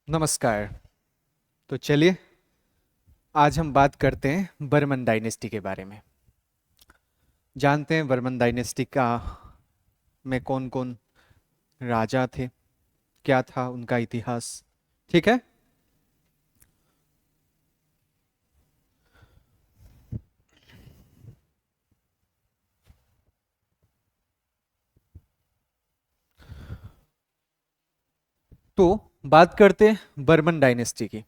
नमस्कार। तो चलिए आज हम बात करते हैं बर्मन डायनेस्टी के बारे में। जानते हैं बर्मन डायनेस्टी का में कौन कौन राजा थे, क्या था उनका इतिहास। ठीक है। तो बात करते हैं बर्मन डायनेस्टी की।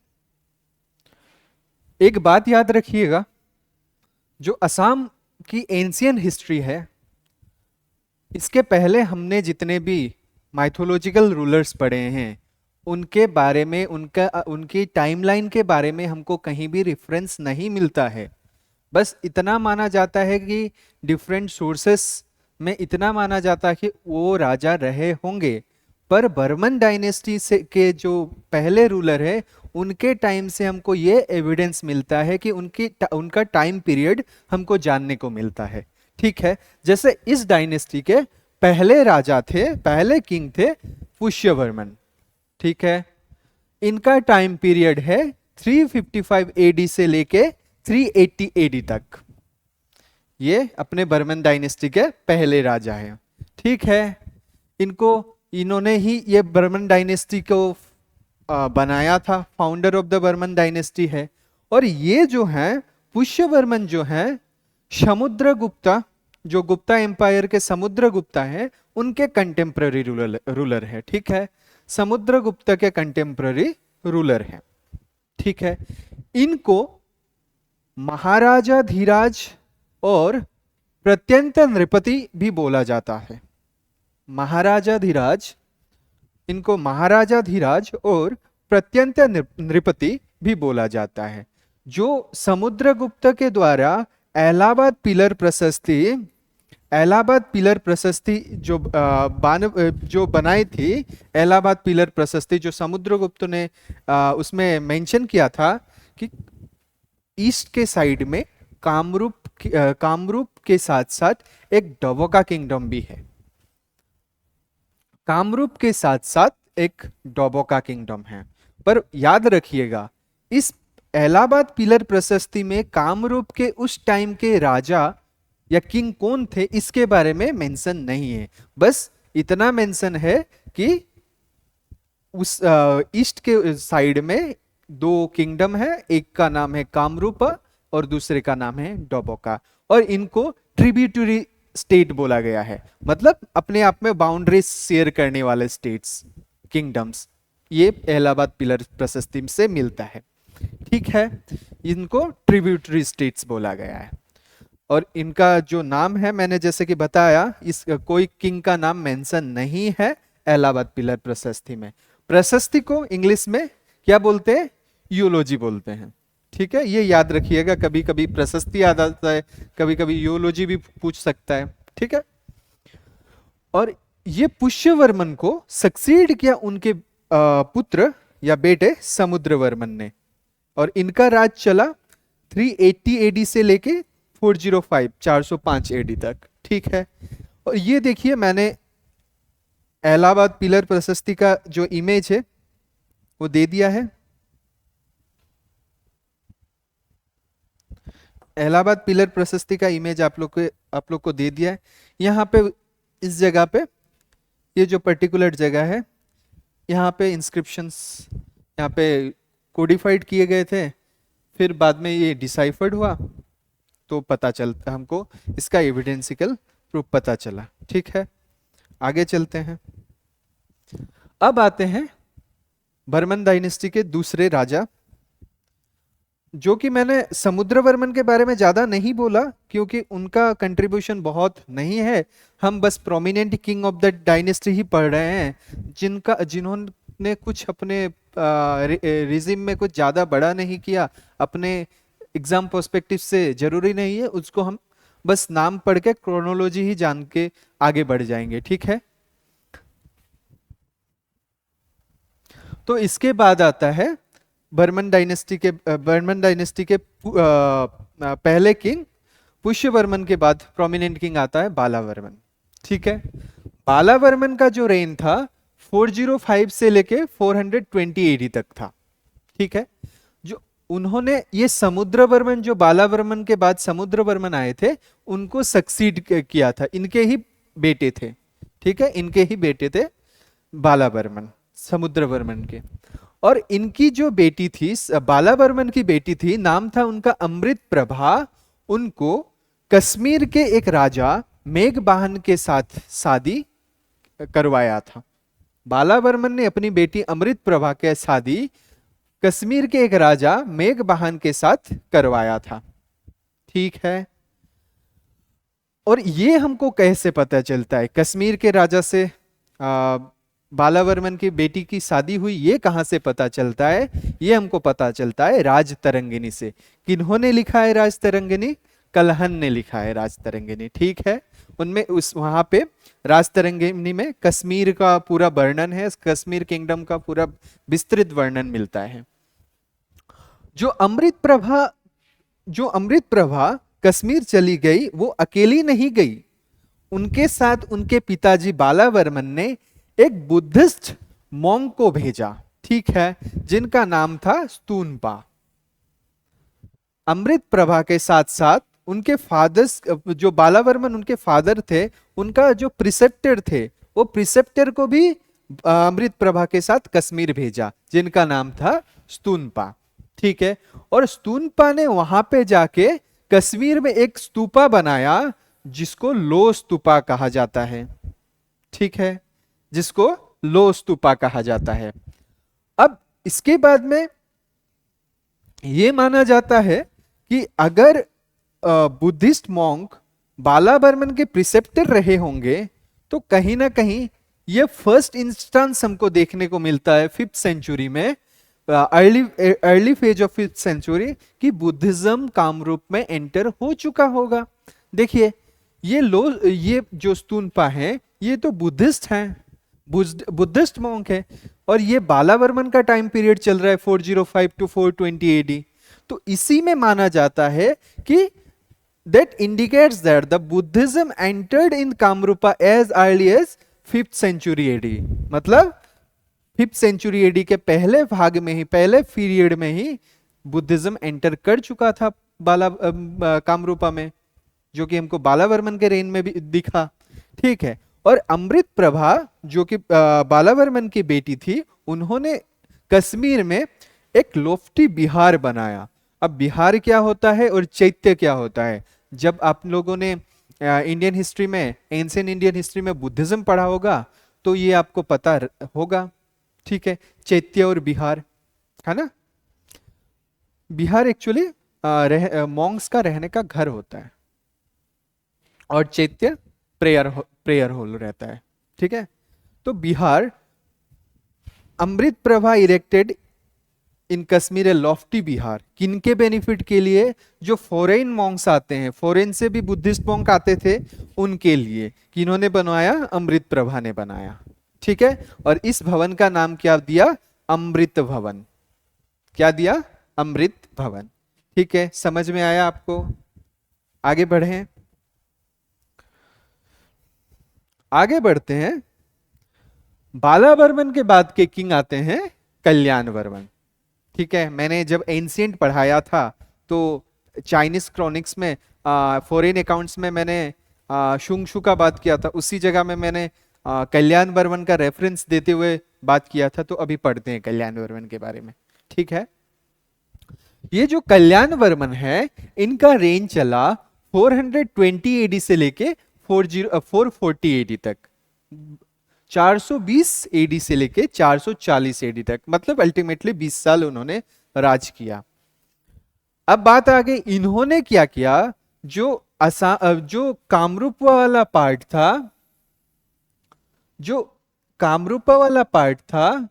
एक बात याद रखिएगा, जो असम की एंशियन हिस्ट्री है, इसके पहले हमने जितने भी माइथोलॉजिकल रूलर्स पढ़े हैं उनके बारे में, उनकी टाइमलाइन के बारे में हमको कहीं भी रेफरेंस नहीं मिलता है। बस इतना माना जाता है कि डिफरेंट सोर्सेस में इतना माना जाता है कि वो राजा रहे होंगे, पर बर्मन डायनेस्टी से के जो पहले रूलर है उनके टाइम से हमको ये एविडेंस मिलता है कि उनका टाइम पीरियड हमको जानने को मिलता है। ठीक है। जैसे इस डायनेस्टी के पहले राजा थे, पहले किंग थे पुष्यवर्मन। ठीक है। इनका टाइम पीरियड है 355 एडी से लेके 380 एडी तक। ये अपने बर्मन डायनेस्टी के पहले राजा हैं। ठीक है। इनको इन्होंने ही ये बर्मन डायनेस्टी को बनाया था, founder of the Barman dynasty है। और ये जो है पुष्यवर्मन जो है समुद्रगुप्ता, जो गुप्ता एम्पायर के समुद्रगुप्ता है उनके कंटेम्प्ररी रूलर है। ठीक है। समुद्रगुप्ता के कंटेम्प्ररी रूलर है। ठीक है। इनको महाराजा धीराज और प्रत्यंत नृपति भी बोला जाता है। महाराजा धीराज, इनको महाराजा धीराज और प्रत्यंत नृपति भी बोला जाता है। जो समुद्रगुप्त के द्वारा इलाहाबाद पिलर प्रशस्ति जो बनाई थी, इलाहाबाद पिलर प्रशस्ति जो समुद्रगुप्त ने उसमें मेंशन किया था कि ईस्ट के साइड में कामरूप के साथ साथ एक डबोका किंगडम भी है। कामरूप के साथ साथ एक डोबोका किंगडम है। पर याद रखिएगा, इस इलाहाबाद पिलर प्रशस्ति में कामरूप के उस टाइम के राजा या किंग कौन थे इसके बारे में मेंशन नहीं है। बस इतना मेंशन है कि उस ईस्ट के साइड में दो किंगडम है, एक का नाम है कामरूप और दूसरे का नाम है डोबोका, और इनको ट्रिब्यूटरी स्टेट बोला गया है। मतलब अपने आप में बाउंड्रीज शेयर करने वाले स्टेट्स, किंगडम्स, ये इलाहाबाद पिलर प्रशस्ति से मिलता है। ठीक है। इनको ट्रिब्यूटरी स्टेट्स बोला गया है। और इनका जो नाम है, मैंने जैसे कि बताया, इस कोई किंग का नाम मेंशन नहीं है इलाहाबाद पिलर प्रशस्ति में। प्रशस्ति को इंग्लिश में क्या बोलते हैं? यूलोजी बोलते हैं। ठीक है। ये याद रखिएगा, कभी कभी प्रशस्ति याद आता है, कभी कभी यूलोजी भी पूछ सकता है। ठीक है। और ये पुष्यवर्मन को सक्सीड किया उनके पुत्र या बेटे समुद्रवर्मन ने, और इनका राज चला 380 एडी से लेके 405 एडी तक। ठीक है। और ये देखिए, मैंने इलाहाबाद पिलर प्रशस्ति का जो इमेज है वो दे दिया है। इलाहाबाद पिलर प्रशस्ति का इमेज आप लोग को दे दिया है। यहाँ पे इस जगह पे, ये जो पर्टिकुलर जगह है, यहाँ पे इंस्क्रिप्शंस यहाँ पे कोडिफाइड किए गए थे, फिर बाद में ये डिसाइफर्ड हुआ तो पता चलता हमको, इसका एविडेंसिकल प्रूफ पता चला। ठीक है। आगे चलते हैं। अब आते हैं बर्मन डायनेस्टी के दूसरे राजा, जो कि मैंने समुद्रवर्मन के बारे में ज्यादा नहीं बोला क्योंकि उनका कंट्रीब्यूशन बहुत नहीं है। हम बस prominent king of the dynasty ही पढ़ रहे हैं, जिन्होंने कुछ अपने रिजिम में कुछ ज्यादा बड़ा नहीं किया, अपने एग्जाम पर्सपेक्टिव से जरूरी नहीं है उसको, हम बस नाम पढ़ के क्रोनोलॉजी ही जान के आगे बढ़ जाएंगे। ठीक है। तो इसके बाद आता है बर्मन डायनेस्टी के पहले किंग पुष्यवर्मन के बाद प्रोमिनेंट किंग आता है बालावर्मन। ठीक है। बालावर्मन का जो रेन था 405 से लेके 420 एडी तक था। ठीक है, जो उन्होंने ये समुद्रवर्मन, जो बालावर्मन के बाद समुद्रवर्मन आए थे, उनको सक्सीड किया था, इनके ही बेटे थे। ठीक है, इनके ही बेटे थे बालावर्मन, समुद्रवर्मन के। और इनकी जो बेटी थी, बालावर्मन की बेटी थी, नाम था उनका अमृत प्रभा। उनको कश्मीर के एक राजा मेघबाहन के साथ शादी करवाया था। बालावर्मन ने अपनी बेटी अमृत प्रभा के शादी कश्मीर के एक राजा मेघबाहन के साथ करवाया था। ठीक है, और ये हमको कैसे पता चलता है कश्मीर के राजा से बालावर्मन की बेटी की शादी हुई, ये कहां से पता चलता है? ये हमको पता चलता है राजतरंगिणी से। किन्होंने लिखा है राजतरंगिणी? कलहन ने लिखा है राजतरंगिणी। ठीक है, उनमें उस वहां पे राजतरंगिणी में कश्मीर का पूरा वर्णन है, कश्मीर किंगडम का पूरा विस्तृत वर्णन मिलता है। जो अमृत प्रभा कश्मीर चली गई, वो अकेली नहीं गई, उनके साथ उनके पिताजी बालावर्मन ने एक बुद्धिस्ट मॉन्क को भेजा। ठीक है, जिनका नाम था स्तूनपा। अमृत प्रभा के साथ साथ उनके फादर्स, जो बालावर्मन उनके फादर थे, उनका जो प्रिसेप्टर थे, वो प्रिसेप्टर को भी अमृत प्रभा के साथ कश्मीर भेजा, जिनका नाम था स्तूनपा। ठीक है, और स्तूनपा ने वहां पे जाके कश्मीर में एक स्तूपा बनाया, जिसको लो स्तूपा कहा जाता है। ठीक है, जिसको लो स्तूपा कहा जाता है। अब इसके बाद में यह माना जाता है कि अगर बुद्धिस्ट मॉन्क बालावर्मन के प्रिसेप्टर रहे होंगे, तो कहीं ना कहीं यह फर्स्ट इंस्टांस हमको देखने को मिलता है 5th सेंचुरी में, early phase of 5th century, कि बुद्धिज्म कामरूप में एंटर हो चुका होगा। देखिए, ये जो स्तूनपा है, ये तो बुद्धिस्ट हैं, बुद्धिस्ट मॉन्क है, और ये बालावर्मन का टाइम पीरियड चल रहा है 405 टू 420 एडी। तो इसी में माना जाता है कि that indicates that the Buddhism entered in Kamrupa as early as 5th century AD। मतलब 5th सेंचुरी एडी के पहले भाग में ही, पहले पीरियड में ही बुद्धिज्म एंटर कर चुका था कामरूपा में, जो कि हमको बालावर्मन के रेन में भी दिखा। ठीक है, और अमृत प्रभा जो कि बालावर्मन की बेटी थी, उन्होंने कश्मीर में एक लोफ्टी विहार बनाया। अब विहार क्या होता है और चैत्य क्या होता है? जब आप लोगों ने इंडियन हिस्ट्री में, एंशिएंट इंडियन हिस्ट्री में बुद्धिज्म पढ़ा होगा, तो ये आपको पता होगा। ठीक है, चैत्य और विहार, है ना? विहार एक्चुअली मॉन्क्स का रहने का घर होता है, और चैत्य प्रेयर हॉल रहता है। ठीक है, तो विहार, अमृत प्रभा इरेक्टेड इन कश्मीर ए लॉफ्टी विहार, किनके बेनिफिट के लिए? जो फॉरेन मॉन्क्स आते हैं, फॉरेन से भी बुद्धिस्ट मॉन्क आते थे, उनके लिए। किन्होंने बनवाया? अमृत प्रभा ने बनाया। ठीक है, और इस भवन का नाम क्या दिया? अमृत भवन। क्या दिया? अमृत भवन। ठीक है, समझ में आया आपको? आगे बढ़े, आगे बढ़ते हैं। बालावर्मन के बाद के किंग आते हैं कल्याण वर्मन। ठीक है, मैंने जब एंशिएंट पढ़ाया था, तो चाइनीज क्रॉनिक्स में, फॉरेन अकाउंट्स में मैंने शुंगशु का बात किया था, उसी जगह में मैंने कल्याण वर्मन का रेफरेंस देते हुए बात किया था। तो अभी पढ़ते हैं कल्याण वर्मन के बारे में। ठीक है, ये जो कल्याण वर्मन है, इनका रेंज चला 420 एडी से लेके 440 एडी तक, 420 एडी से लेके 440 एडी तक, मतलब अल्टीमेटली 20 साल उन्होंने राज किया। अब बात आ गई, इन्होंने क्या किया? जो कामरूपा वाला पार्ट था, जो कामरूपा वाला पार्ट था,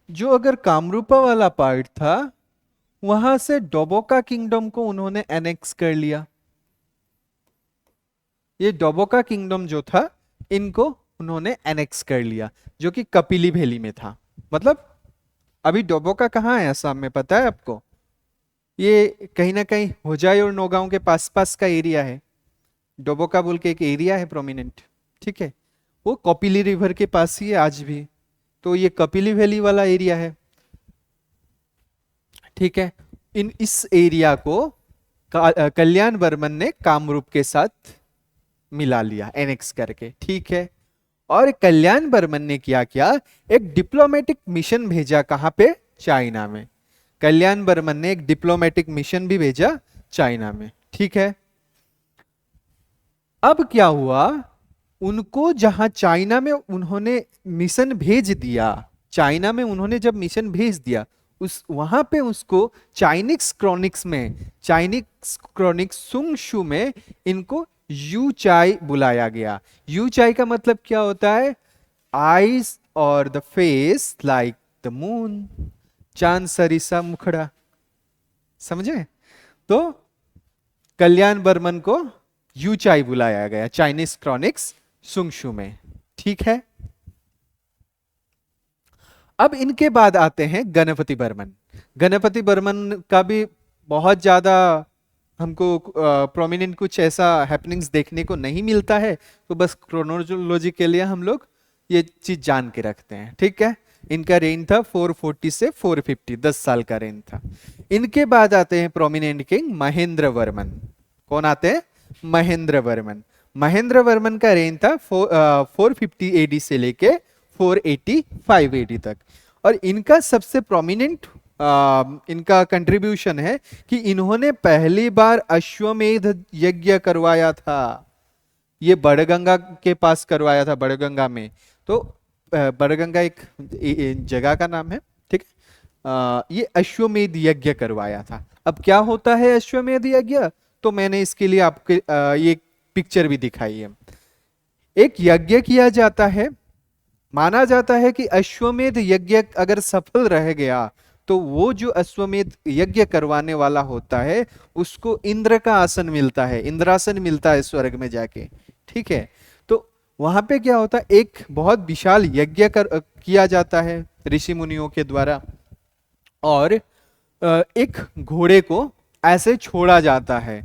जो अगर कामरूपा वाला पार्ट था, वहां से डोबोका किंगडम को उन्होंने एनेक्स कर लिया। ये डोबोका किंगडम जो था, इनको उन्होंने एनेक्स कर लिया, जो कि कपिली वैली में था। मतलब अभी डोबोका कहाँ है असम में, पता है आपको? ये कहीं ना कहीं होजाई और नौगांव के पास पास का एरिया है। डोबोका बोल के एक एरिया है प्रोमिनेंट, ठीक है। वो कपिली रिवर के पास ही है आज भी। तो ये कपिली वैली वाला एरिया है, ठीक है। इस एरिया को कल्याण वर्मन ने कामरूप के साथ मिला लिया, एनेक्स करके, ठीक है। और कल्याण वर्मन ने क्या किया, एक डिप्लोमेटिक मिशन भेजा, कहां पे? चाइना में। कल्याण वर्मन ने एक डिप्लोमेटिक मिशन भी भेजा चाइना में, ठीक है। अब क्या हुआ, उनको जहां चाइना में उन्होंने मिशन भेज दिया, चाइना में उन्होंने जब मिशन भेज दिया, उस वहां पे उसको चाइनीज क्रॉनिक्स में, चाइनीज क्रॉनिक्स सुंगशु में इनको यू चाई बुलाया गया। यू चाई का मतलब क्या होता है? आईज और the face like the moon, चांद सरिसा मुखड़ा, समझे? तो कल्याण बर्मन को यूचाई बुलाया गया चाइनीज क्रॉनिक्स सुंगशु में, ठीक है। अब इनके बाद आते हैं गणपति बर्मन। गणपति बर्मन का भी बहुत ज्यादा हमको प्रोमिनेंट कुछ ऐसा हैपनिंग्स देखने को नहीं मिलता है, तो बस क्रोनोलॉजी के लिए हम लोग ये चीज जान के रखते हैं, ठीक है। इनका रेन था 440 से 450, 10 साल का रेन था। इनके बाद आते हैं प्रोमिनेंट किंग महेंद्र वर्मन। कौन आते हैं? महेंद्र वर्मन। महेंद्र वर्मन का रेन था 450 एडी से लेके 485 एडी तक। और इनका सबसे प्रोमिनेंट इनका कंट्रीब्यूशन है कि इन्होंने पहली बार अश्वमेध यज्ञ करवाया था। ये बड़गंगा के पास करवाया था, बड़गंगा में। तो बड़गंगा एक जगह का नाम है, ठीक है। ये अश्वमेध यज्ञ करवाया था। अब क्या होता है अश्वमेध यज्ञ? तो मैंने इसके लिए आपके ये पिक्चर भी दिखाई है। एक यज्ञ किया जाता है, माना जाता है कि अश्वमेध यज्ञ अगर सफल रह गया तो वो जो अश्वमेध यज्ञ करवाने वाला होता है उसको इंद्र का आसन मिलता है, इंद्रासन मिलता है स्वर्ग में जाके, ठीक है। तो वहां पे क्या होता है, एक बहुत विशाल यज्ञ किया जाता है ऋषि मुनियों के द्वारा, और एक घोड़े को ऐसे छोड़ा जाता है,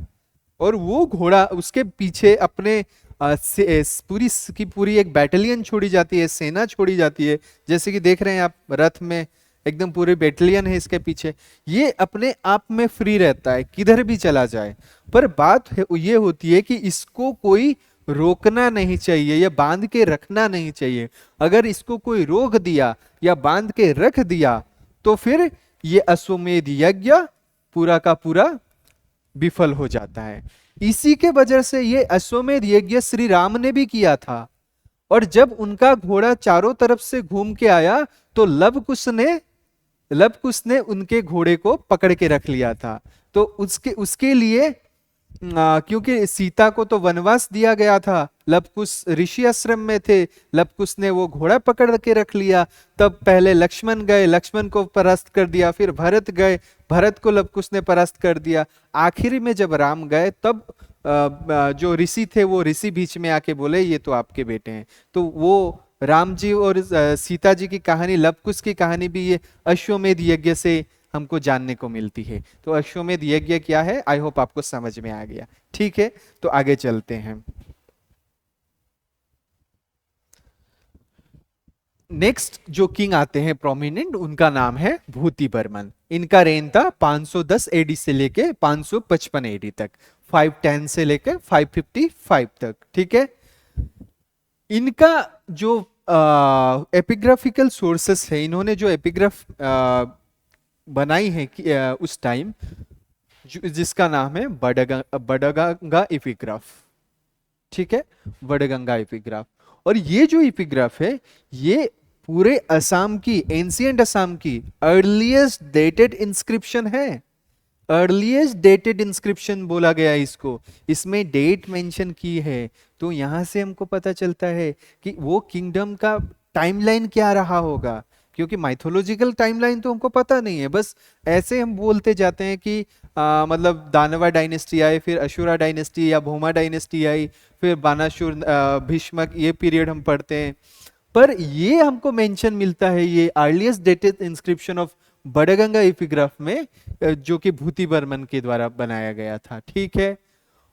और वो घोड़ा उसके पीछे अपने पूरी की पूरी एक बैटलियन छोड़ी जाती है, सेना छोड़ी जाती है। जैसे कि देख रहे हैं आप रथ में एकदम पूरी बैटलियन है इसके पीछे। ये अपने आप में फ्री रहता है, किधर भी चला जाए। पर बात ये होती है कि इसको कोई रोकना नहीं चाहिए या बांध के रखना नहीं चाहिए। अगर इसको कोई रोक दिया या बांध के रख दिया तो फिर ये अश्वमेध यज्ञ पूरा का पूरा विफल हो जाता है। इसी के वजह से ये अश्वमेध यज्ञ श्री राम ने भी किया था। और जब उनका घोड़ा चारों तरफ से घूम के आया तो लव कुश ने उनके घोड़े को पकड़ के रख लिया था। तो उसके लिए क्योंकि सीता को तो वनवास दिया गया था, लव कुश ऋषि आश्रम में थे, लव कुश ने वो घोड़ा पकड़ के रख लिया। तब पहले लक्ष्मण गए, लक्ष्मण को परास्त कर दिया, फिर भरत गए, भरत को लव कुश ने परास्त कर दिया। आखिरी में जब राम गए तब जो ऋषि थे वो ऋषि बीच में आके बोले ये तो आपके बेटे हैं। तो वो राम जी और सीता जी की कहानी, लव कुश की कहानी भी ये अश्वमेध यज्ञ से हमको जानने को मिलती है। तो अश्वमेध यज्ञ क्या है, आई होप आपको समझ में आ गया, ठीक है। तो आगे चलते हैं। नेक्स्ट जो किंग आते हैं प्रोमिनेंट, उनका नाम है भूति बर्मन। इनका रेन था 510 एडी से लेके 555 एडी तक, 510 से लेके 555 तक, ठीक है। इनका जो एपिग्राफिकल सोर्सेस है, इन्होंने जो एपिग्राफ बनाई है कि, उस टाइम जिसका नाम है बड़गंगा एपिग्राफ, ठीक है, बड़गंगा एपिग्राफ। और ये जो एपिग्राफ है ये पूरे असम की, एंशिएंट असम की अर्लीस्ट डेटेड इंस्क्रिप्शन है। अर्लीस्ट डेटेड इंस्क्रिप्शन बोला गया इसको, इसमें डेट मेंशन की है। तो यहां से हमको पता चलता है कि वो किंगडम का टाइमलाइन क्या रहा होगा, क्योंकि माइथोलॉजिकल टाइमलाइन तो हमको पता नहीं है। बस ऐसे हम बोलते जाते हैं कि मतलब दानवा डायनेस्टी आई, फिर अशुरा डायनेस्टी या भोमा डायनेस्टी आई, फिर बानासुर, भीष्मक, ये पीरियड हम पढ़ते हैं। पर ये हमको मेंशन मिलता है, ये earliest dated inscription of Badganga epigraph में, जो कि भूति बर्मन के द्वारा बनाया गया था। ठीक है,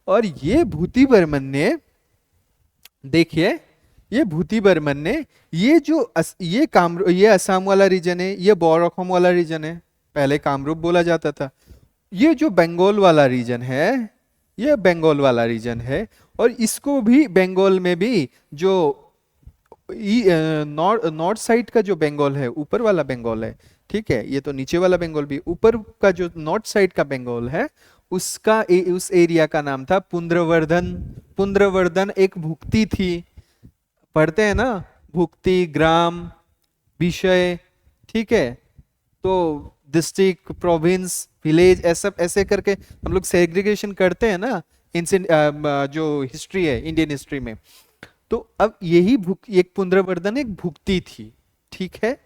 और ये भूति बर्मन ने, देखिए ये भूति बर्मन ने ये जो ये असम वाला रीजन है, ये बोरोखम वाला रीजन है, पहले कामरूप बोला जाता था। ये जो बंगाल वाला रीजन है, ये बंगाल वाला रीजन है, और इसको भी बंगाल में भी जो नॉर्थ साइड का जो बंगाल है, ऊपर वाला बंगाल है, ठीक है, ये तो नीचे वाला बंगाल भी, ऊपर का जो नॉर्थ साइड का बंगाल है, उसका उस एरिया का नाम था पुंद्रवर्धन। पुंद्रवर्धन एक भुक्ति थी, पढ़ते हैं ना, भुक्ति, ग्राम, विषय, ठीक है, तो डिस्ट्रिक्ट, प्रोविंस, विलेज, ऐसा ऐसे करके हम लोग सेग्रीगेशन करते हैं ना जो हिस्ट्री है इंडियन हिस्ट्री में। तो अब यही एक पुंद्रवर्धन एक भुक्ति थी, ठीक है,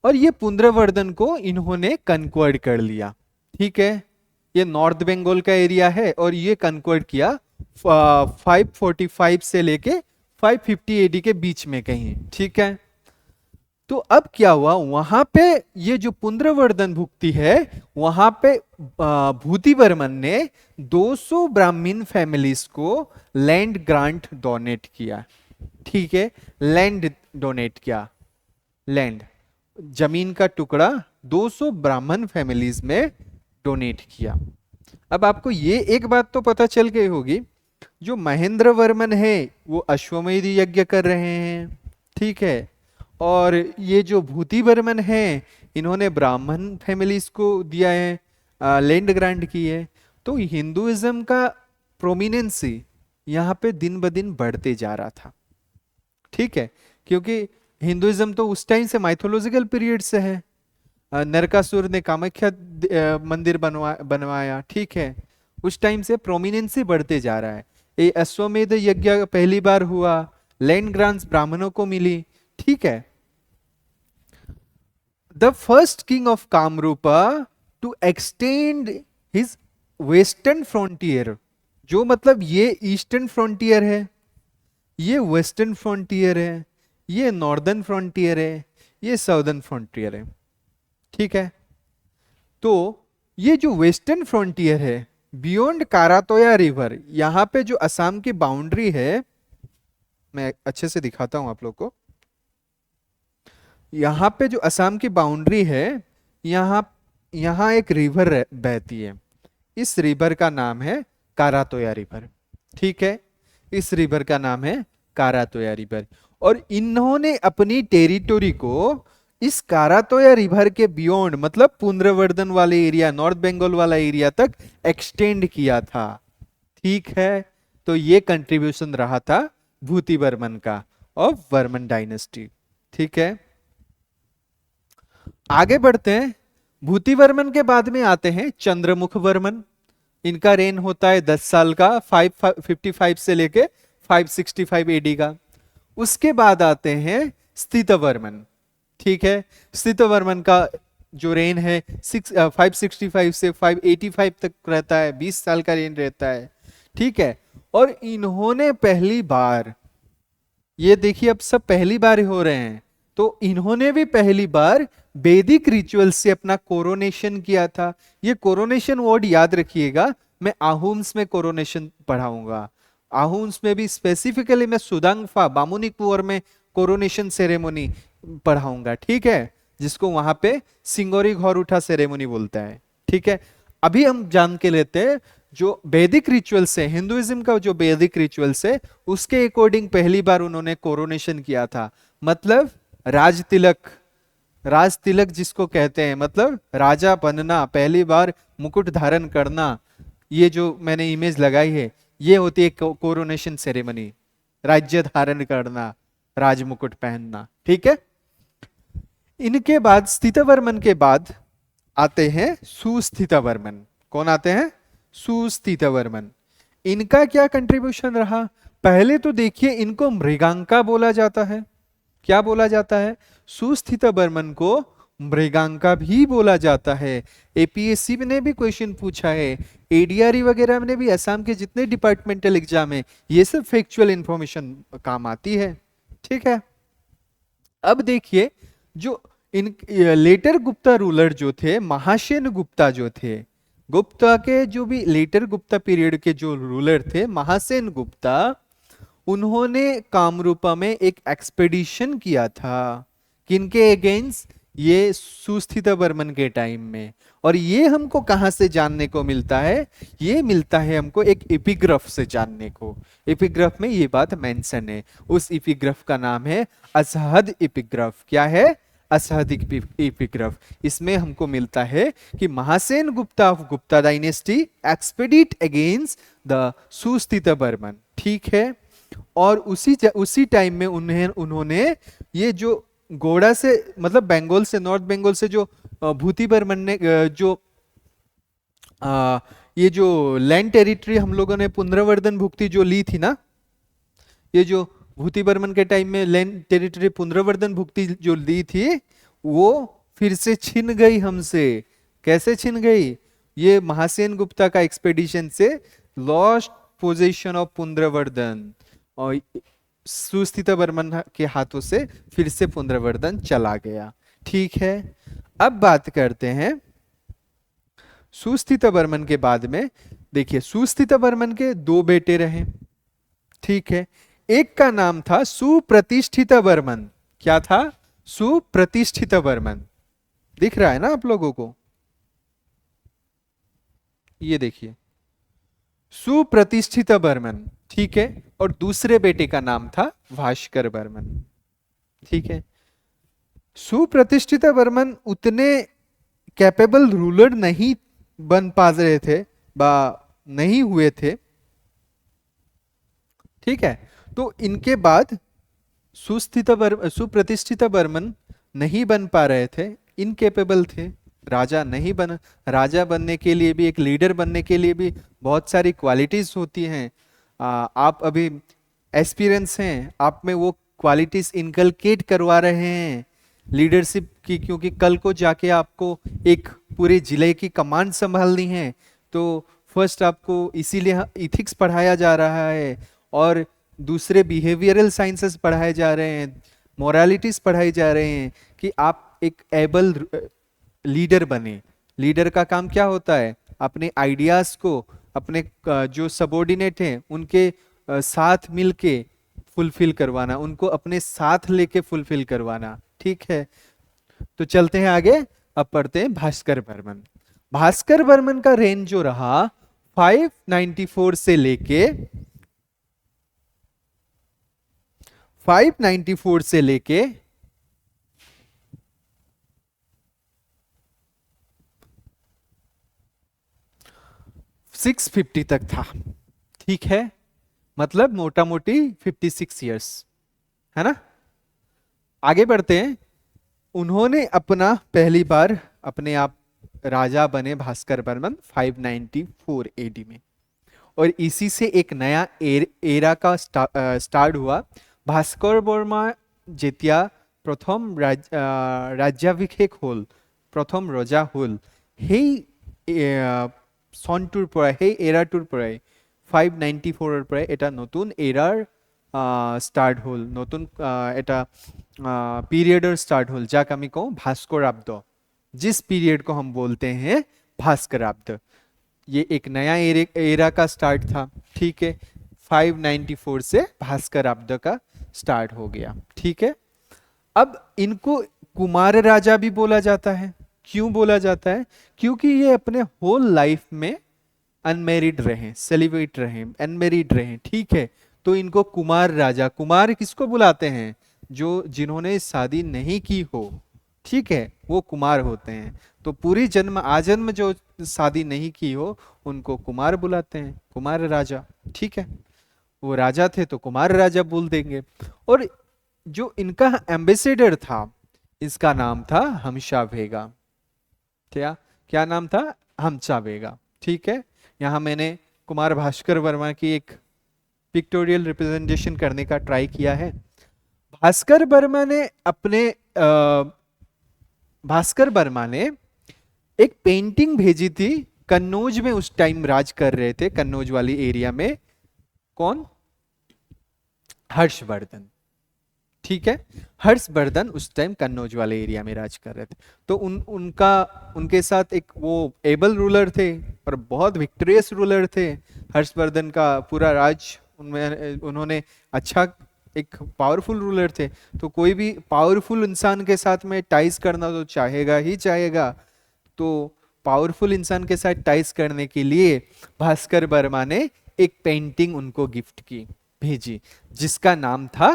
और ये पुंद्रवर्धन को इन्होंने कन्क्वर्ड कर लिया। ठीक है, ये नॉर्थ बंगाल का एरिया है, और ये कन्क्वर्ड किया 545 से लेके 550 एडी के बीच में कहीं। ठीक है, तो अब क्या हुआ, वहां पे ये जो पुंद्रवर्धन भुक्ति है, वहां पे भूति बर्मन ने 200 ब्राह्मण फैमिलीज को लैंड ग्रांट डोनेट किया। ठीक है, लैंड डोनेट किया, लैंड, जमीन का टुकड़ा 200 ब्राह्मण फैमिलीज में डोनेट किया। अब आपको ये एक बात तो पता चल गई होगी, जो महेंद्र वर्मन है वो अश्वमेध यज्ञ कर रहे हैं, ठीक है, और ये जो भूति बर्मन है इन्होंने ब्राह्मण फैमिलीज को दिया है, लैंड ग्रांट की है। तो हिंदुइज्म का प्रोमिनेंसी यहाँ पे दिन ब दिन बढ़ते जा रहा था। ठीक है, क्योंकि हिंदुइज्म तो उस टाइम से माइथोलॉजिकल पीरियड से है, नरकासुर ने कामाख्या मंदिर बनवाया, ठीक है, उस टाइम से प्रोमिनेंसी बढ़ते जा रहा है। ये अश्वमेध यज्ञ पहली बार हुआ, लैंड ग्रांट्स ब्राह्मणों को मिली, ठीक है। The first king of Kamarupa to extend his western frontier, जो मतलब ये ईस्टर्न फ्रंटियर है, ये वेस्टर्न फ्रंटियर है, ये नॉर्दर्न फ्रंटियर है, ये साउदर्न फ्रंटियर है। ठीक है, तो ये जो वेस्टर्न फ्रंटियर है बियॉन्ड कारातोया रिवर, यहां पे जो असम की बाउंड्री है, मैं अच्छे से दिखाता हूं आप लोग को, यहां पे जो असम की बाउंड्री है, यहां यहां एक रिवर बहती है, इस रिवर का नाम है कारातोया रिवर। ठीक है, इस रिवर का नाम है कारातोया रिवर, और इन्होंने अपनी टेरिटोरी को इस कारातोया रिवर के बियॉन्ड, मतलब पुंद्रवर्धन वाले एरिया, नॉर्थ बंगाल वाला एरिया तक एक्सटेंड किया था। ठीक है, तो ये कंट्रीब्यूशन रहा था भूति वर्मन का ऑफ वर्मन डायनेस्टी। ठीक है, आगे बढ़ते हैं। भूति वर्मन के बाद में आते हैं चंद्रमुख वर्मन, इनका रेन होता है 10 साल का, 555 से लेके 565 एडी का। उसके बाद आते हैं स्थितवर्मन। ठीक है, स्थितवर्मन का जो रेन है 565 से 585 तक रहता है, 20 साल का रेन रहता है। ठीक है, और इन्होंने पहली बार, ये देखिए अब सब पहली बार हो रहे हैं, तो इन्होंने भी पहली बार वैदिक रिचुअल से अपना कोरोनेशन किया था। ये कोरोनेशन वर्ड याद रखिएगा, मैं आहूम्स में कोरोनेशन पढ़ाऊंगा, आहूम्स में भी स्पेसिफिकली मैं सुदांगफा बामुनिकपुर में कोरोनेशन सेरेमनी पढ़ाऊंगा। ठीक है, जिसको वहां पे सिंगोरी घोर उठा सेरेमनी बोलता है। ठीक है, अभी हम जान के लेते हैं जो वैदिक रिचुअल्स है, हिंदुइज्म का जो वैदिक रिचुअल्स है, उसके अकॉर्डिंग पहली बार उन्होंने कोरोनेशन किया था। मतलब राज तिलक, राज तिलक जिसको कहते हैं, मतलब राजा बनना, पहली बार मुकुट धारण करना, ये जो मैंने इमेज लगाई है, ये होती है कोरोनेशन सेरेमनी, राज्य धारण करना, राज मुकुट पहनना। ठीक है, इनके बाद स्थितवर्मन के बाद आते हैं सुस्थितवर्मन। कौन आते हैं? सुस्थितवर्मन। इनका क्या कंट्रीब्यूशन रहा? पहले तो देखिए इनको मृगांका बोला जाता है। क्या बोला जाता है? सुस्थितवर्मन को मृगांका भी बोला जाता है। एपीएससी ने भी क्वेश्चन पूछा है, एडीआरई वगैरह में भी, असम के जितने डिपार्टमेंटल एग्जाम है, ये सब फैक्चुअल इंफॉर्मेशन काम आती है। ठीक है। अब देखिए, जो इन लेटर गुप्ता रूलर जो थे, महासेन गुप्ता जो थे, गुप्ता के जो भी लेटर गुप्ता पीरियड के जो रूलर थे महासेन गुप्ता, उन्होंने कामरूपा में एक एक्सपेडिशन किया था। किनके अगेंस्ट? ये सुस्थिता बर्मन के टाइम में। और ये हमको कहां से जानने को मिलता है? ये मिलता है हमको एक एपिग्राफ से जानने को। एपिग्राफ में ये बात मेंशन है। उस एपिग्राफ का नाम है असहद एपिग्राफ। क्या है? असहद एपिग्राफ। इसमें हमको मिलता है कि Mahasena Gupta of Gupta dynasty expedited against the Susthita Barman. ठीक है। और उसी टाइम में उन्होंने ये जो गोड़ा से, मतलब बंगाल से, नॉर्थ बंगाल से जो भूति बर्मन ने जो ये जो लैंड टेरिटरी हम लोगों ने पुनर्वर्धन भुक्ति जो ली थी ना, ये जो भूति बर्मन के टाइम में लैंड टेरिटरी पुनर्वर्धन भुक्ति जो ली थी, वो फिर से छिन गई हमसे। कैसे छिन गई? ये महासेन गुप्ता का एक्सपेडिशन से लॉस्ट पोजीशन ऑफ पुनर्वर्धन और सुस्थिता बर्मन के हाथों से फिर से पुनर्वर्धन चला गया। ठीक है। अब बात करते हैं सुस्थिता बर्मन के बाद में। देखिए, सुस्थिता बर्मन के दो बेटे रहे। ठीक है। एक का नाम था सुप्रतिष्ठिता बर्मन। क्या था? सुप्रतिष्ठिता बर्मन। दिख रहा है ना आप लोगों को? ये देखिए, सुप्रतिष्ठिता बर्मन। ठीक है। और दूसरे बेटे का नाम था भास्कर बर्मन। ठीक है। सुप्रतिष्ठिता बर्मन उतने कैपेबल रूलर नहीं बन पा रहे थे, नहीं हुए थे। ठीक है। तो इनके बाद सुप्रतिष्ठिता बर्मन नहीं बन पा रहे थे, इनकेपेबल थे। राजा बनने के लिए भी, एक लीडर बनने के लिए भी बहुत सारी क्वालिटीज होती हैं। आप अभी एक्सपीरियंस हैं, आप में वो क्वालिटीज इनकलकेट करवा रहे हैं लीडरशिप की, क्योंकि कल को जाके आपको एक पूरे जिले की कमांड संभालनी है। तो फर्स्ट आपको इसीलिए इथिक्स पढ़ाया जा रहा है, और दूसरे बिहेवियरल साइंसेस पढ़ाए जा रहे हैं, मोरालिटीज पढ़ाई जा रहे हैं, कि आप एक एबल लीडर बने। लीडर का काम क्या होता है? अपने आइडियाज को अपने जो सबॉर्डिनेट हैं उनके साथ मिलके फुलफिल करवाना, उनको अपने साथ लेके फुलफिल करवाना। ठीक है। तो चलते हैं आगे। अब पढ़ते हैं भास्कर बर्मन। भास्कर बर्मन का रेंज जो रहा 594 से लेके 650 तक था। ठीक है। मतलब मोटा मोटी 56 इयर्स, है ना। आगे बढ़ते हैं। उन्होंने अपना पहली बार अपने आप राजा बने भास्कर बर्मन 594 एडी में, और इसी से एक नया एरा का स्टार्ट हुआ। भास्कर बर्मा जेतिया प्रथम राज्याभिषेक हल, प्रथम रजा हल, সেই সনটোৰ পৰাই, সেই এৰাটোৰ পৰাই 594 পৰাই এটা নতুন এৰাৰ স্টার্ট হল, নতুন এটা पीरियडर स्टार्ट होल, जाक हमें कहो भास्कराब्द। जिस पीरियड को हम बोलते हैं भास्कराब्द, ये एक नया एरा का स्टार्ट था। ठीक है। 594 से भास्कराब्द का स्टार्ट हो गया। ठीक है। अब इनको कुमार राजा भी बोला जाता है। क्यों बोला जाता है? क्योंकि ये अपने होल लाइफ में अनमेरिड रहे, सेलिब्रेट रहे, अनमेरिड रहे। ठीक है। तो इनको कुमार राजा, कुमार किसको बुलाते हैं? जो जिन्होंने शादी नहीं की हो, ठीक है, वो कुमार होते हैं। तो पूरी जन्म आजन्म जो शादी नहीं की हो उनको कुमार बुलाते हैं, कुमार राजा। ठीक है। वो राजा थे तो कुमार राजा बोल देंगे। और जो इनका एम्बेसडर था, इसका नाम था हमशा बेगा। क्या नाम था? हमशा बेगा। ठीक है। यहाँ मैंने कुमार भास्कर वर्मा की एक पिक्टोरियल रिप्रेजेंटेशन करने का ट्राई किया है। भास्कर वर्मा ने एक पेंटिंग भेजी थी, कन्नौज में उस टाइम राज कर रहे थे, कन्नौज वाली एरिया में। कौन? हर्षवर्धन। ठीक है। हर्षवर्धन उस टाइम कन्नौज वाले एरिया में राज कर रहे थे। तो उनके साथ एक वो एबल रूलर थे और बहुत विक्टोरियस रूलर थे। हर्षवर्धन का पूरा राज उनमें उन्होंने अच्छा, एक पावरफुल रूलर थे। तो कोई भी पावरफुल इंसान के साथ में टाइज करना तो चाहेगा ही चाहेगा। तो पावरफुल इंसान के साथ टाइज करने के लिए भास्कर वर्मा ने एक पेंटिंग उनको गिफ्ट की भेजी, जिसका नाम था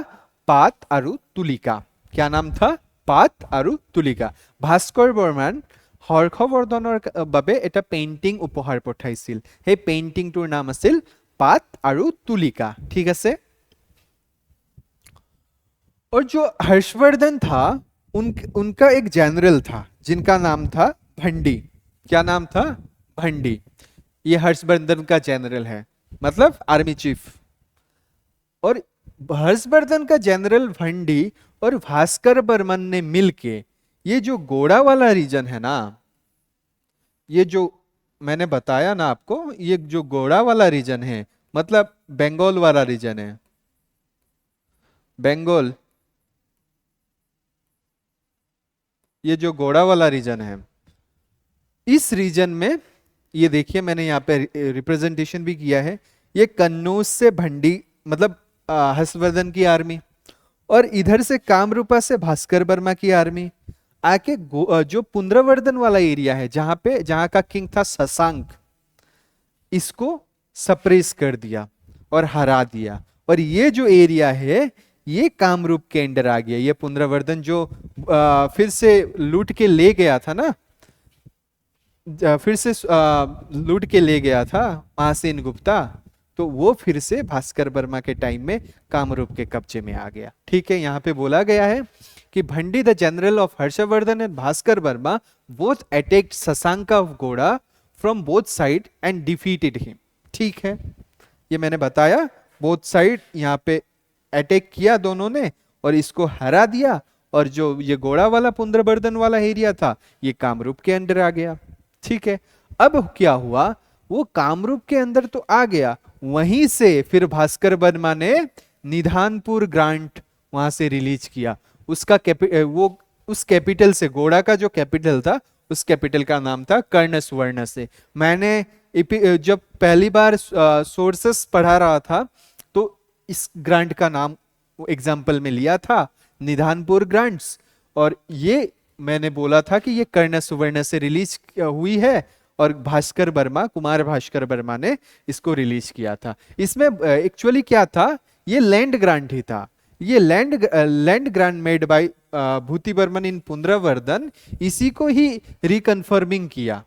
पात आरु तुलिका। क्या नाम था? पात आरु तुलिका। भास्কৰ বৰ্মান হৰ্ষবৰ্ধনৰ বাবে এটা পেইন্টিং উপহাৰ পঠাইছিল। সেই পেইন্টিংটোৰ নাম আছিল পাত আৰু তুলিকা। ঠিক আছে। और जो हर्षवर्धन था उनका एक जनरल था जिनका नाम था भंडी। क्या नाम था? भंडी। ये हर्षवर्धन का जनरल है, मतलब आर्मी चीफ। और हर्षवर्धन का जनरल भंडी और भास्कर बर्मन ने मिलके ये जो गोड़ा वाला रीजन है ना, ये जो मैंने बताया ना आपको, ये जो गोड़ा वाला रीजन है मतलब बंगाल वाला रीजन है, बंगाल, ये जो गोड़ा वाला रीजन है, इस रीजन में ये देखिए मैंने यहाँ पे रिप्रेजेंटेशन भी किया है। ये कन्नौज से भंडी मतलब हर्षवर्धन की आर्मी, और इधर से कामरूपा से भास्कर वर्मा की आर्मी आके जो पुंड्रवर्धन वाला एरिया है जहां का किंग था शशांक, इसको सप्रेस कर दिया और हरा दिया। और ये जो एरिया है ये कामरूप के अंडर आ गया। ये पुंड्रवर्धन जो फिर से लूट के ले गया था ना, फिर से लूट के ले गया था महासेन गुप्ता, तो वो फिर से भास्कर वर्मा के टाइम में कामरूप के कब्जे में आ गया। ठीक है। यहाँ पे बोला गया है कि Bhandi the general of Harshavardhan and Bhaskar Varma both attacked Shashank of Gauda from both side and defeated him. ठीक है, ये मैंने बताया, बोथ साइड यहाँ पे अटैक किया दोनों ने और इसको हरा दिया। और जो ये गोड़ा वाला पुंड्रवर्धन वाला एरिया था ये कामरूप के अंडर आ गया। ठीक है। अब क्या हुआ, वो कामरूप के अंदर तो आ गया, वहीं से फिर भास्कर वर्मा ने निधानपुर ग्रांट वहां से रिलीज किया। उसका वो उस कैपिटल से, गोड़ा का जो कैपिटल था उस कैपिटल का नाम था कर्ण सुवर्ण से। मैंने जब पहली बार सोर्सेस पढ़ा रहा था तो इस ग्रांट का नाम एग्जाम्पल में लिया था, निधानपुर ग्रांट्स। और ये मैंने बोला था कि ये कर्ण सुवर्ण से रिलीज हुई है और भास्कर वर्मा, कुमार भास्कर वर्मा ने इसको रिलीज किया था। इसमें एक्चुअली क्या था, ये लैंड ग्रांट ही था। ये land grant made by Bhuti Barman in Pundravardhan, इसी को ही रिकन्फर्मिंग किया।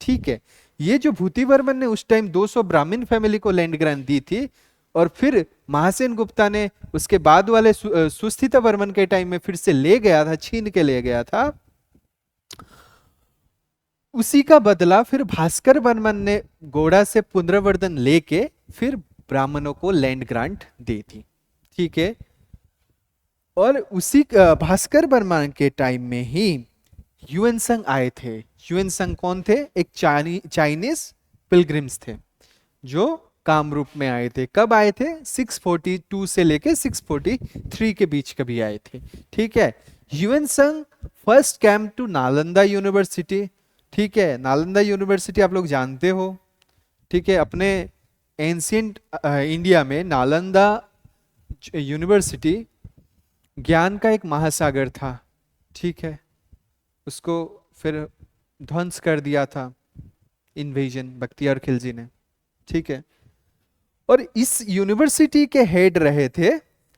ठीक है। ये जो भूति बर्मन ने उस टाइम 200 ब्राह्मण फैमिली को लैंड ग्रांट दी थी और फिर महासेन गुप्ता ने उसके बाद वाले सुस्थिता बर्मन के टाइम में फिर से ले गया था, छीन के ले गया था, उसी का बदला फिर भास्कर बर्मन ने गोड़ा से पुंड्रवर्धन लेके फिर ब्राह्मणों को लैंड ग्रांट दी थी। ठीक है। और उसी भास्कर बर्मन के टाइम में ही ह्यूएनसांग आए थे। ह्यूएनसांग कौन थे? एक चाइनीज पिलग्रिम्स थे जो कामरूप में आए थे। कब आए थे? 642 से लेके 643 के बीच कभी आए थे। ठीक है। Hiuen Tsang first came to Nalanda university. ठीक है। नालंदा यूनिवर्सिटी आप लोग जानते हो। ठीक है। अपने एंशियंट इंडिया में नालंदा यूनिवर्सिटी ज्ञान का एक महासागर था। ठीक है। उसको फिर ध्वंस कर दिया था इन्वेजन बख्तियार खिलजी ने। ठीक है। और इस यूनिवर्सिटी के हेड रहे थे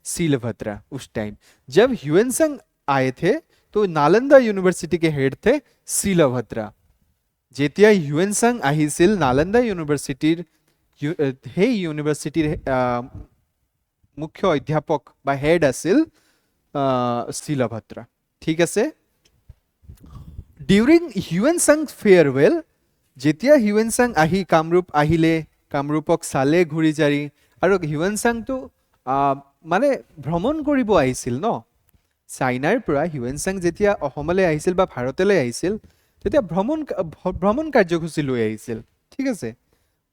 सीलभद्रा उस टाइम। जब ह्यूएनसांग आए थे तो नालंदा यूनिवर्सिटी के हेड थे सीलभद्रा। जेतिया ह्यूएनसांग আহিছিল नालंदा यूनिवर्सिटीर हे यूनिवर्सिटीर मुख्य अध्यापक बा हेड আছিল सीलभद्रा। ठीक আছে। ডিউৰিং ह्यूएनसांग फेयरवेल, যেতিয়া ह्यूएनसांग আহি কামৰূপ আহিলে, কামৰূপক চালে ঘূৰি জাৰি, আৰু ह्यूएनसांगটো মানে ভ্ৰমণ কৰিব আহিছিল ন, চাইনাৰ পৰা ह्यूएनसांग যেতিয়া অসমলৈ আহিছিল বা ভাৰতলৈ আহিছিল তেতিয়া ভ্ৰমণ কাৰ্যসূচী লৈ আহিছিল। ঠিক আছে।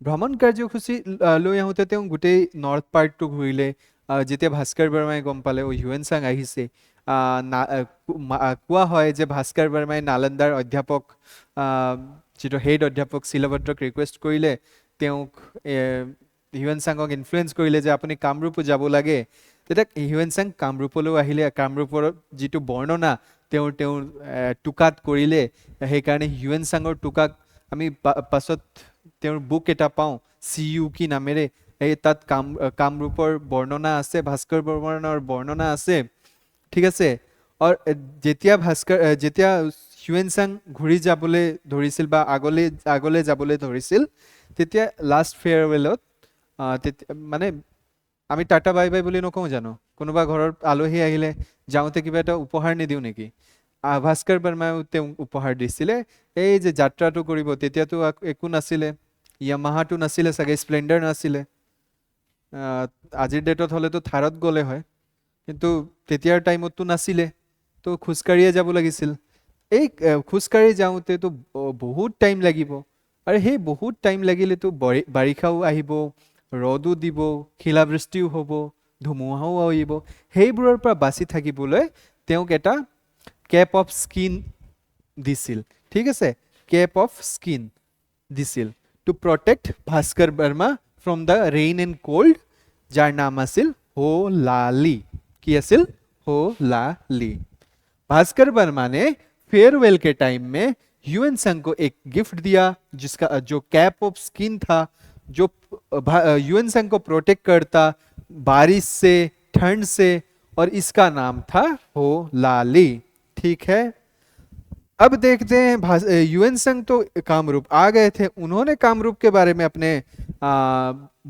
ভ্ৰমণ কাৰ্যসূচী লৈ আহোঁতে তেওঁ গোটেই নৰ্থ পাৰ্টটো ঘূৰিলে যেতিয়া ভাস্কৰ বৰ্মাই গম পালে হিউৱেন চাং আহিছে, কোৱা হয় যে ভাস্কৰ বৰ্মাই নালন্দাৰ অধ্যাপক, যিটো হেড অধ্যাপক শিলভদ্ৰক ৰিকুৱেষ্ট কৰিলে, তেওঁক হিউৱেন চাঙক ইনফ্লুৱেঞ্চ কৰিলে যে আপুনি কামৰূপ যাব লাগে। তেতিয়া হিউৱেন চাং কামৰূপলৈ আহিলে, কামৰূপৰ যিটো বৰ্ণনা তেওঁৰ টোকাত কৰিলে, সেইকাৰণে হিউৱেন চাঙৰ টোকাক আমি পাছত তেওঁৰ বুক এটা পাওঁ চি ইউ কি নামেৰে, এই তাত কামৰূপৰ বৰ্ণনা আছে, ভাস্কৰ বৰ্মনৰ বৰ্ণনা আছে, ঠিক আছে। আৰু যেতিয়া হিউৱেন চাং ঘূৰি যাবলৈ ধৰিছিল বা আগলৈ যাবলৈ ধৰিছিল, তেতিয়া লাষ্ট ফেয়াৰৱেলত মানে আমি টাটা বাই বাই বুলি নকওঁ জানো, কোনোবা ঘৰত আলহী আহিলে যাওঁতে কিবা এটা উপহাৰ নিদিওঁ নেকি? ভাস্কৰ বৰ্মাও তেওঁক উপহাৰ দিছিলে, এই যে যাত্ৰাটো কৰিব, তেতিয়াতো একো নাছিলে, য়ামাহাটো নাছিলে চাগে, স্প্লেণ্ডাৰ নাছিলে, আজিৰ ডেটত হ'লেতো থাৰত গ'লে হয়, কিন্তু তেতিয়াৰ টাইমততো নাছিলে, তো খোজকাঢ়িয়ে যাব লাগিছিল। এই খোজকাঢ়ি যাওঁতেতো বহুত টাইম লাগিব, আৰু সেই বহুত টাইম লাগিলেতো বাৰিষাও আহিব, ৰ'দো দিব, শিলাবৃষ্টিও হ'ব, ধুমুহাও আহিব, সেইবোৰৰ পৰা বাচি থাকিবলৈ তেওঁক এটা কেপ অফ স্কিন দিছিল, ঠিক আছে, কেপ অফ স্কিন দিছিল to protect Bhaskar Varma from the rain and cold, যাৰ নাম আছিল हो लाली। কি আছিল? हो लाली। भास्कर वर्मा ने फेयरवेल के टाइम में ह्यूएन सांग को एक गिफ्ट दिया, जिसका जो कैप ऑफ स्किन था, जो ह्यूएन सांग को प्रोटेक्ट करता बारिश से, ठंड से, और इसका नाम था हो लाली, ठीक है। अब देखते हैं, ह्यूएन सांग तो कामरूप आ गए थे, उन्होंने कामरूप के बारे में अपने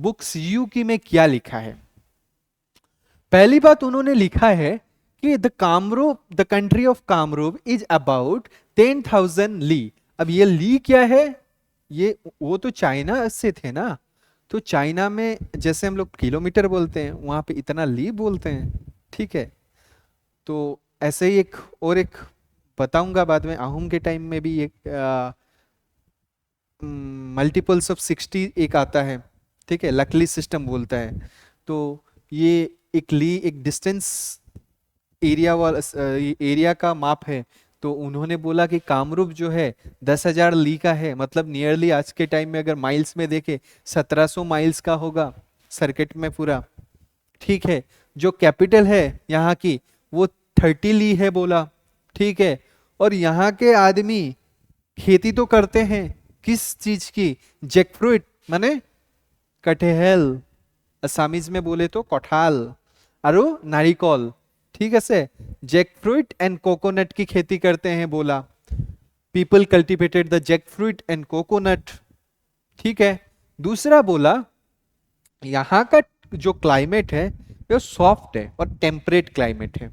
बुक सीयू की में क्या लिखा है? पहली बात उन्होंने लिखा है कि the country of Kamrup is about 10,000 ली। अब ये ली क्या है? ये वो तो चाइना से थे ना, तो चाइना में जैसे हम लोग किलोमीटर बोलते हैं, वहां पे इतना ली बोलते हैं, ठीक है। तो ऐसे ही एक बताऊंगा बाद में, आहूम के टाइम में भी एक मल्टीपल्स ऑफ 60 एक आता है, ठीक है, लकली सिस्टम बोलता है। तो ये एक डिस्टेंस एरिया का माप है। तो उन्होंने बोला कि कामरूप जो है 10,000 ली का है, मतलब नियरली आज के टाइम में अगर माइल्स में देखे 1700 माइल्स का होगा सर्किट में पूरा, ठीक है। जो कैपिटल है यहाँ की वो 30 ली है बोला, ठीक है। और यहाँ के आदमी खेती तो करते हैं, किस चीज की? जैकफ्रूट माने कटहल, असामीज में बोले तो कठाल, और नारिकल, ठीक है से, जैकफ्रूट एंड कोकोनट की खेती करते हैं बोला। People cultivated the jackfruit and coconut, ठीक है। दूसरा बोला यहाँ का जो क्लाइमेट है वो सॉफ्ट है और टेम्परेट क्लाइमेट है,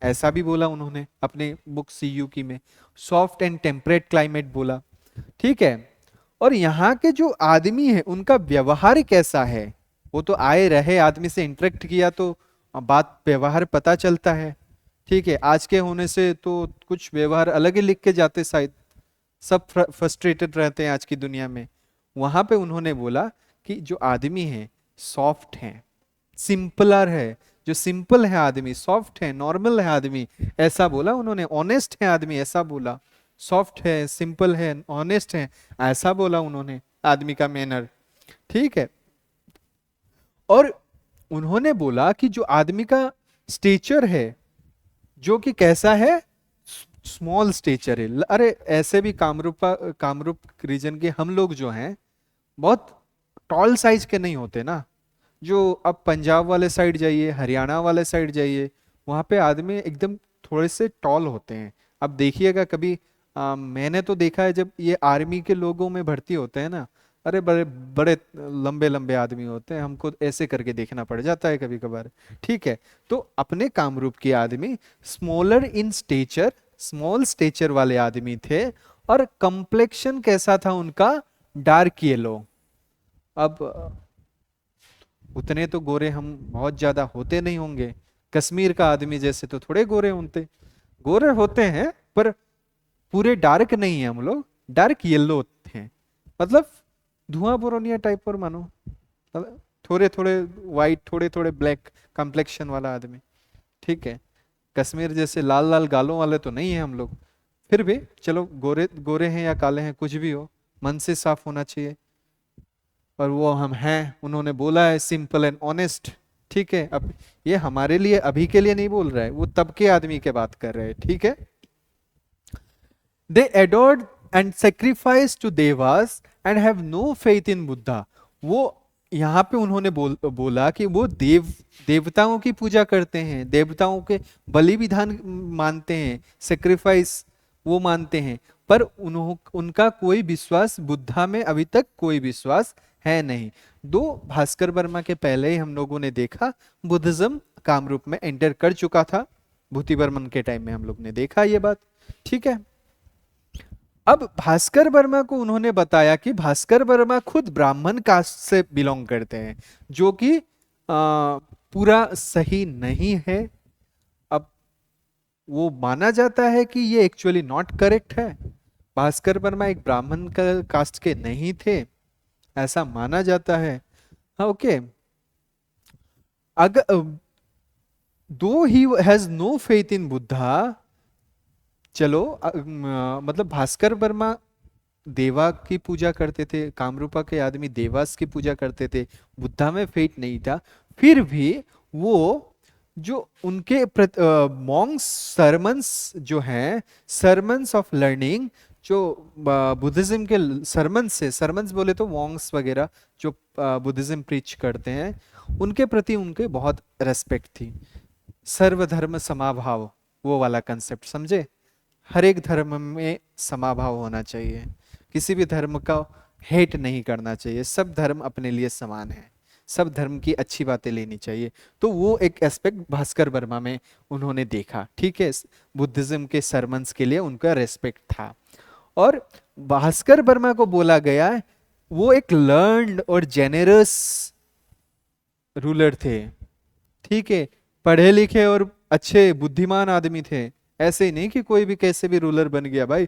ऐसा भी बोला उन्होंने अपने बुक सीयू की में, सॉफ्ट एंड टेम्परेट क्लाइमेट बोला, ठीक है। और यहाँ के जो आदमी है उनका व्यवहार कैसा है, वो तो आए रहे, आदमी से इंटरेक्ट किया तो बात व्यवहार पता चलता है, ठीक है। आज के होने से तो कुछ व्यवहार अलग ही लिख के जाते, शायद सब फ्रस्ट्रेटेड रहते हैं आज की दुनिया में। वहां पे उन्होंने बोला कि जो आदमी है सॉफ्ट है, सिंपलर है, जो सिंपल है आदमी, सॉफ्ट है, नॉर्मल है आदमी, ऐसा बोला उन्होंने। ऑनेस्ट है आदमी, ऐसा बोला। सॉफ्ट है, सिंपल है, ऑनेस्ट है, ऐसा बोला उन्होंने आदमी का मैनर, ठीक है। और उन्होंने बोला कि जो आदमी का स्टेचर है, जो कि कैसा है, स्मॉल स्टेचर है। अरे ऐसे भी कामरूप रीजन के हम लोग जो हैं बहुत टॉल साइज के नहीं होते ना। जो अब पंजाब वाले साइड जाइए, हरियाणा वाले साइड जाइए, वहाँ पे आदमी एकदम थोड़े से टॉल होते हैं। अब देखिएगा कभी, मैंने तो देखा है जब ये आर्मी के लोगों में भर्ती होते हैं ना, अरे बड़े बड़े लंबे लंबे आदमी होते हैं, हमको ऐसे करके देखना पड़ जाता है कभी कभार, ठीक है। तो अपने कामरूप के आदमी smaller in stature, small stature वाले आदमी थे। और कंप्लेक्शन कैसा था उनका? Dark yellow. अब उतने तो गोरे हम बहुत ज्यादा होते नहीं होंगे, कश्मीर का आदमी जैसे तो थोड़े गोरे होते, गोरे होते हैं पर पूरे डार्क नहीं है हम लोग, डार्क येलो हैं, मतलब धुआं बोरोनिया टाइप पर मानो, थोड़े थोड़े वाइट, थोड़े थोड़े ब्लैक कम्प्लेक्शन वाला आदमी, ठीक है। कश्मीर जैसे लाल लाल गालों वाले तो नहीं है हम लोग, फिर भी चलो, गोरे गोरे हैं या काले हैं कुछ भी हो, मन से साफ होना चाहिए। और वो हम हैं, उन्होंने बोला है सिंपल एंड ऑनेस्ट, ठीक है। अब ये हमारे लिए अभी के लिए नहीं बोल रहा है, वो तब के आदमी के बात कर रहे हैं, ठीक है। They adored and sacrificed to devas and have no faith in Buddha. वो यहाँ पे उन्होंने बोला कि वो देवताओं की पूजा करते हैं, देवताओं के बलि विधान मानते हैं, सेक्रीफाइस वो मानते हैं, पर उनका कोई विश्वास बुद्धा में अभी तक कोई विश्वास है नहीं। दो भास्कर वर्मा के पहले ही हम लोगों ने देखा बुद्धिज्म कामरूप में एंटर कर चुका था, भूति बर्मन के टाइम में हम लोग ने देखा ये बात, ठीक है। अब भास्कर वर्मा को उन्होंने बताया कि भास्कर वर्मा खुद ब्राह्मण कास्ट से बिलोंग करते हैं, जो कि पूरा सही नहीं है। अब वो माना जाता है कि ये एक्चुअली नॉट करेक्ट है, भास्कर वर्मा एक ब्राह्मण कास्ट के नहीं थे, ऐसा माना जाता है। हाँ, ओके। अगर though he has no faith in Buddha, चलो मतलब भास्कर वर्मा देवा की पूजा करते थे, कामरूपा के आदमी देवास की पूजा करते थे, बुद्धा में फेथ नहीं था, फिर भी वो जो उनके मॉन्क्स सरमन्स जो हैं, सरमन्स ऑफ लर्निंग, जो बुद्धिज्म के सरमन्स से, सरमन्स बोले तो मॉन्क्स वगैरह जो बुद्धिज्म प्रीच करते हैं, उनके प्रति उनके बहुत रेस्पेक्ट थी। सर्वधर्म समाभाव, वो वाला कंसेप्ट समझे, हर एक धर्म में समाभाव होना चाहिए, किसी भी धर्म का हेट नहीं करना चाहिए, सब धर्म अपने लिए समान है, सब धर्म की अच्छी बातें लेनी चाहिए। तो वो एक एस्पेक्ट भास्कर वर्मा में उन्होंने देखा, ठीक है। बुद्धिज्म के सरमन्स के लिए उनका रेस्पेक्ट था। और भास्कर वर्मा को बोला गया वो एक लर्न्ड और जेनरस रूलर थे, ठीक है, पढ़े लिखे और अच्छे बुद्धिमान आदमी थे। ऐसे ही नहीं कि कोई भी कैसे भी रूलर बन गया भाई,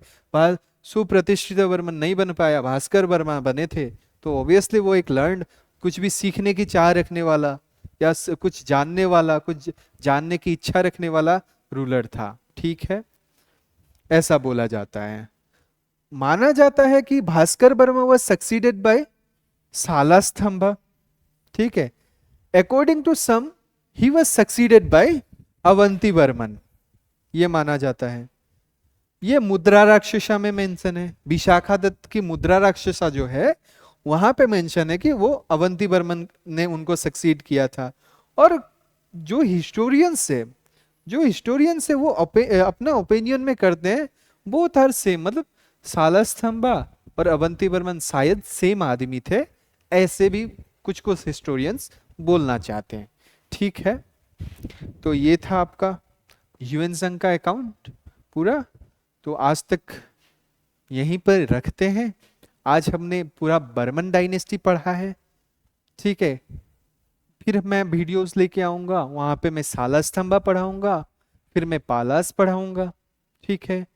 सुप्रतिष्ठित वर्मन नहीं बन पाया, भास्कर वर्मा बने थे, तो ऑब्वियसली वो एक लर्न, कुछ भी सीखने की चाह रखने वाला, या कुछ जानने वाला, कुछ जानने की इच्छा रखने वाला रूलर था, ठीक है, ऐसा बोला जाता है। माना जाता है कि Bhaskar Varma was succeeded by Salastambha, ठीक है। According to some he was succeeded by Avanti Varman, ये माना जाता है। ये मुद्रा राक्षसा में मेंशन है, विशाखा दत्त की मुद्रा राक्षसा जो है वहां पे मेंशन है कि वो अवंती वर्मन ने उनको सक्सीड किया था। और जो हिस्टोरियंस है वो अपना ओपिनियन में करते हैं, बोथ आर सेम, मतलब सालास्तंभा और अवंती वर्मन शायद सेम आदमी थे, ऐसे भी कुछ कुछ हिस्टोरियंस बोलना चाहते हैं, ठीक है। तो ये था आपका ह्यूएन सांग का अकाउंट पूरा। तो आज तक यहीं पर रखते हैं, आज हमने पूरा बर्मन डायनेस्टी पढ़ा है, ठीक है। फिर मैं वीडियोस लेके आऊंगा, वहां पे मैं सालास्तंभा पढ़ाऊंगा, फिर मैं पालास पढ़ाऊंगा, ठीक है।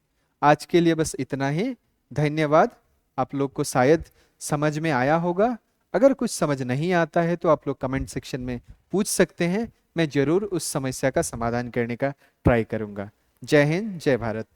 आज के लिए बस इतना ही, धन्यवाद। आप लोग को शायद समझ में आया होगा, अगर कुछ समझ नहीं आता है तो आप लोग कमेंट सेक्शन में पूछ सकते हैं, मैं जरूर उस समस्या का समाधान करने का ट्राई करूंगा। जय हिंद, जय भारत।